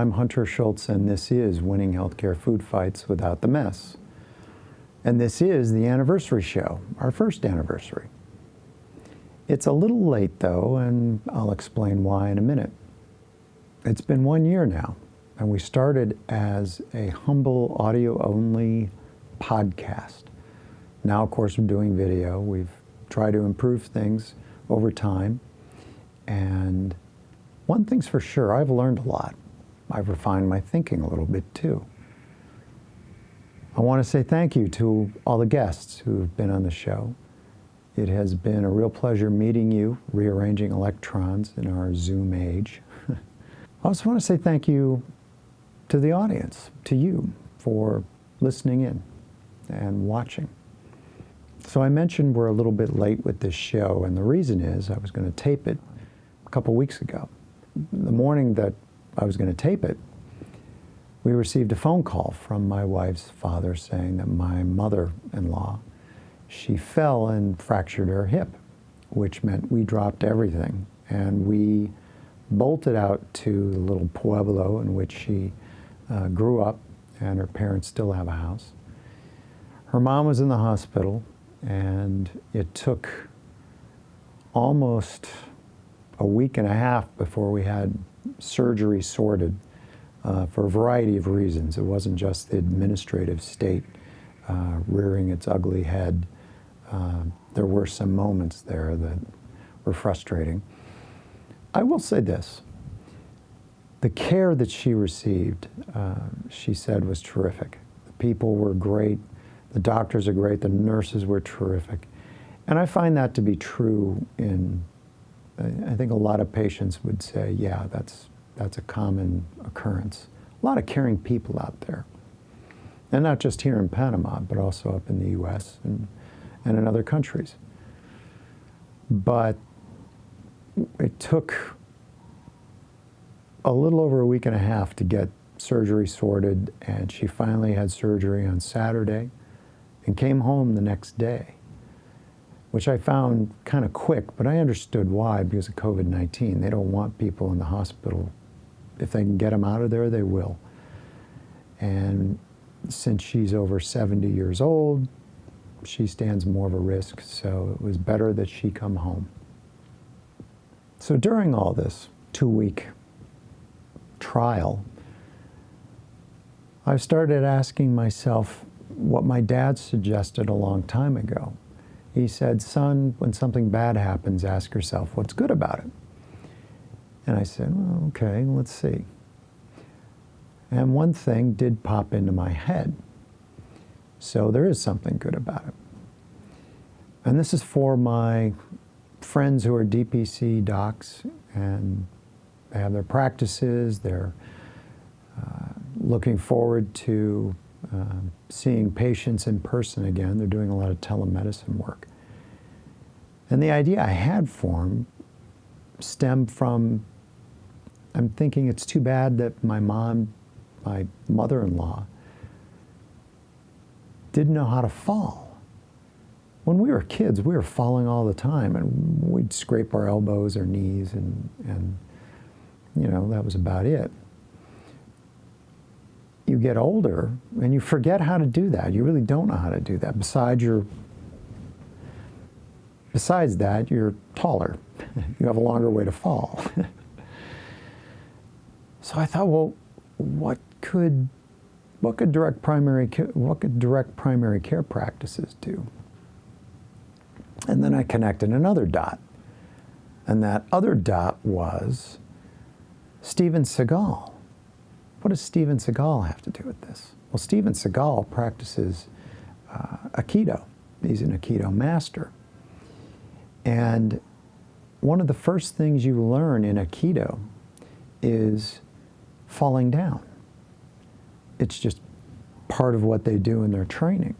I'm Hunter Schultz, and this is Winning Healthcare Food Fights Without the Mess. And this is the anniversary show, our first anniversary. It's a little late, though, and I'll explain why in a minute. It's been 1 year now, and we started as a humble audio-only podcast. Now, of course, we're doing video. We've tried to improve things over time, and one thing's for sure, I've learned a lot. I've refined my thinking a little bit, too. I want to say thank you to all the guests who've been on the show. It has been a real pleasure meeting you, rearranging electrons in our Zoom age. I also want to say thank you to the audience, to you, for listening in and watching. So I mentioned we're a little bit late with this show, and the reason is I was going to tape it a couple weeks ago. The morning that I was going to tape it, we received a phone call from my wife's father saying that my mother-in-law, she fell and fractured her hip, which meant we dropped everything and we bolted out to the little pueblo in which she grew up, and her parents still have a house. Her mom was in the hospital, and it took almost a week and a half before we had surgery sorted for a variety of reasons. It wasn't just the administrative state rearing its ugly head. There were some moments there that were frustrating. I will say this. The care that she received, she said, was terrific. The people were great. The doctors are great. The nurses were terrific. And I find that to be true in, I think a lot of patients would say, yeah, that's a common occurrence. A lot of caring people out there. And not just here in Panama, but also up in the US and in other countries. But it took a little over a week and a half to get surgery sorted, and she finally had surgery on Saturday and came home the next day, which I found kind of quick, but I understood why, because of COVID-19. They don't want people in the hospital. If they can get them out of there, they will. And since she's over 70 years old, she stands more of a risk, so it was better that she come home. So during all this 2-week trial, I started asking myself what my dad suggested a long time ago. He said, son, when something bad happens, ask yourself, what's good about it? And I said, well, okay, let's see. And one thing did pop into my head. So there is something good about it. And this is for my friends who are DPC docs, and they have their practices. They're looking forward to seeing patients in person again. They're doing a lot of telemedicine work. And the idea I had for them stemmed from, I'm thinking it's too bad that my mother-in-law, didn't know how to fall. When we were kids, we were falling all the time, and we'd scrape our elbows or knees, and you know, that was about it. You get older, and you forget how to do that. You really don't know how to do that. Besides that, you're taller. You have a longer way to fall. So I thought, well, what could direct primary care practices do? And then I connected another dot, and that other dot was Steven Seagal. What does Steven Seagal have to do with this? Well, Steven Seagal practices Aikido. He's an Aikido master. And one of the first things you learn in Aikido is falling down. It's just part of what they do in their training.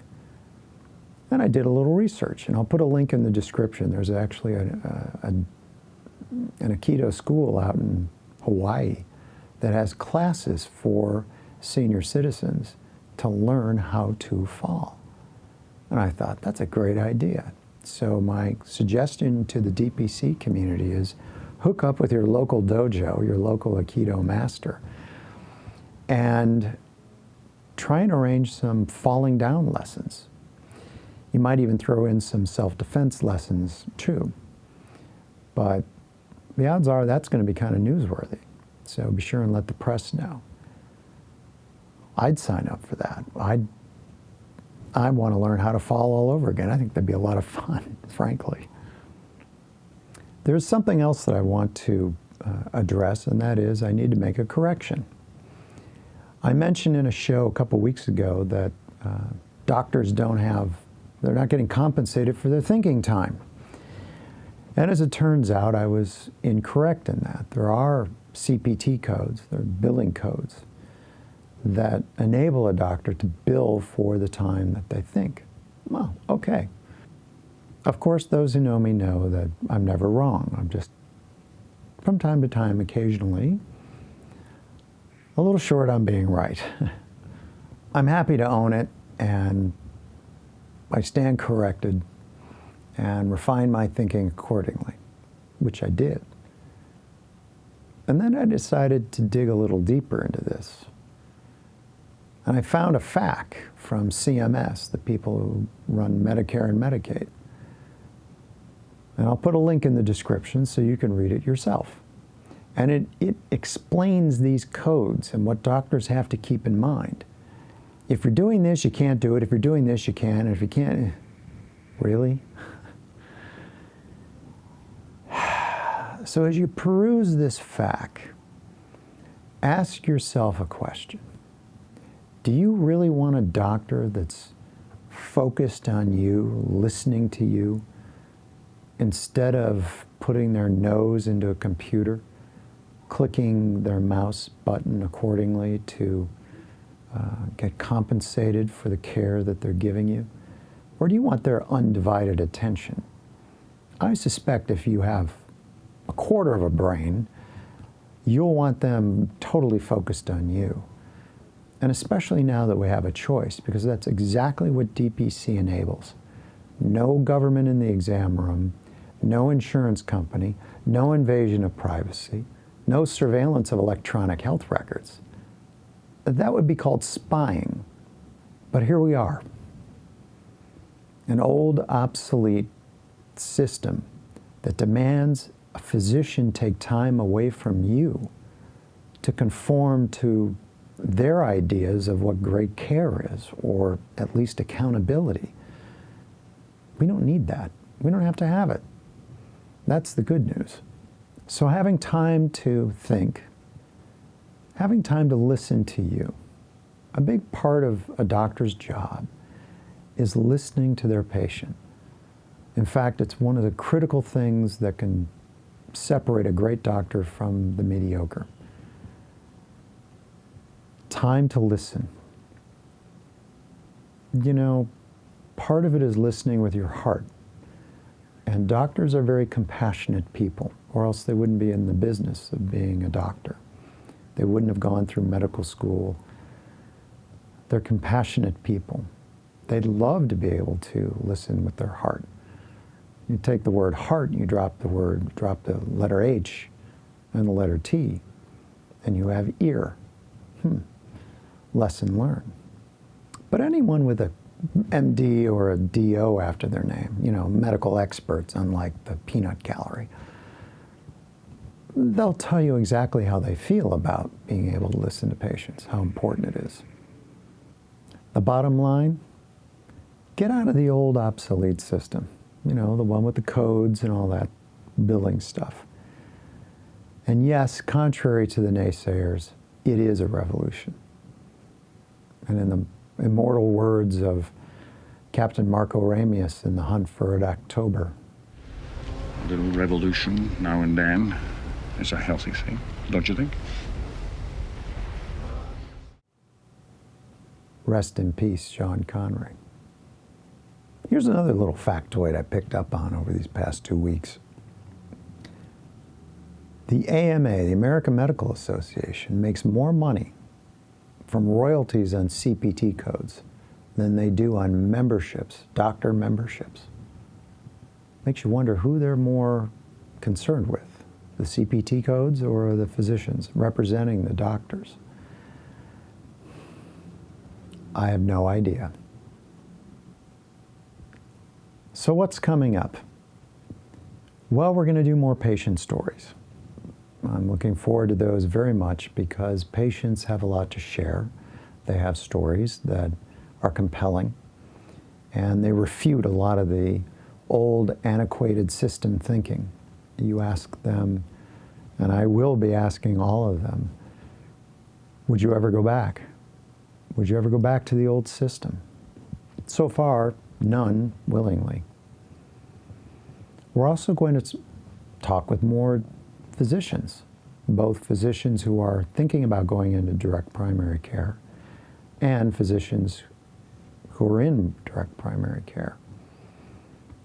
And I did a little research, and I'll put a link in the description. There's actually an Aikido school out in Hawaii that has classes for senior citizens to learn how to fall. And I thought, that's a great idea. So my suggestion to the DPC community is hook up with your local dojo, your local Aikido master, and try and arrange some falling down lessons. You might even throw in some self-defense lessons too. But the odds are that's going to be kind of newsworthy. So be sure and let the press know. I'd sign up for that. I want to learn how to fall all over again. I think that'd be a lot of fun, frankly. There's something else that I want to address, and that is I need to make a correction. I mentioned in a show a couple weeks ago that doctors they're not getting compensated for their thinking time. And as it turns out, I was incorrect in that. There are CPT codes, there are billing codes, that enable a doctor to bill for the time that they think. Well, okay. Of course, those who know me know that I'm never wrong. I'm just, from time to time, occasionally, a little short on being right. I'm happy to own it, and I stand corrected and refine my thinking accordingly, which I did. And then I decided to dig a little deeper into this. And I found a fact from CMS, the people who run Medicare and Medicaid. And I'll put a link in the description so you can read it yourself. And it explains these codes and what doctors have to keep in mind. If you're doing this, you can't do it. If you're doing this, you can. And if you can't, really? So as you peruse this fact, ask yourself a question. Do you really want a doctor that's focused on you, listening to you, instead of putting their nose into a computer, clicking their mouse button accordingly to get compensated for the care that they're giving you? Or do you want their undivided attention? I suspect if you have a quarter of a brain, you'll want them totally focused on you. And especially now that we have a choice, because that's exactly what DPC enables. No government in the exam room, no insurance company, no invasion of privacy, no surveillance of electronic health records. That would be called spying. But here we are. An old, obsolete system that demands a physician take time away from you to conform to their ideas of what great care is, or at least accountability. We don't need that. We don't have to have it. That's the good news. So having time to think, having time to listen to you. A big part of a doctor's job is listening to their patient. In fact, it's one of the critical things that can separate a great doctor from the mediocre. Time to listen. You know, part of it is listening with your heart. And doctors are very compassionate people, or else they wouldn't be in the business of being a doctor. They wouldn't have gone through medical school. They're compassionate people. They'd love to be able to listen with their heart. You take the word heart, you drop the letter H and the letter T, and you have ear. Lesson learned. But anyone with a MD or a DO after their name, you know, medical experts, unlike the peanut gallery, they'll tell you exactly how they feel about being able to listen to patients, how important it is. The bottom line, get out of the old obsolete system, you know, the one with the codes and all that billing stuff. And yes, contrary to the naysayers, it is a revolution. And in the immortal words of Captain Marco Ramius in The Hunt for Red October, a little revolution now and then is a healthy thing, don't you think? Rest in peace, Sean Connery. Here's another little factoid I picked up on over these past 2 weeks. The AMA, the American Medical Association, makes more money from royalties on CPT codes than they do on memberships, doctor memberships. Makes you wonder who they're more concerned with, the CPT codes or the physicians representing the doctors. I have no idea. So what's coming up? Well, we're going to do more patient stories. I'm looking forward to those very much because patients have a lot to share. They have stories that are compelling, and they refute a lot of the old, antiquated system thinking. You ask them, and I will be asking all of them, would you ever go back? Would you ever go back to the old system? So far, none willingly. We're also going to talk with more physicians, both physicians who are thinking about going into direct primary care and physicians who are in direct primary care.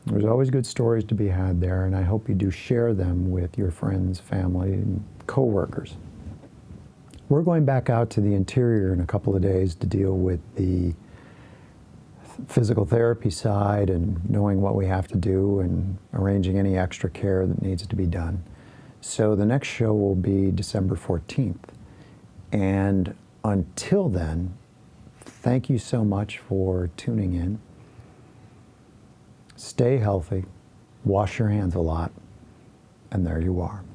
There's always good stories to be had there, and I hope you do share them with your friends, family, and coworkers. We're going back out to the interior in a couple of days to deal with the physical therapy side and knowing what we have to do and arranging any extra care that needs to be done. So the next show will be December 14th. And until then, thank you so much for tuning in. Stay healthy, wash your hands a lot, and there you are.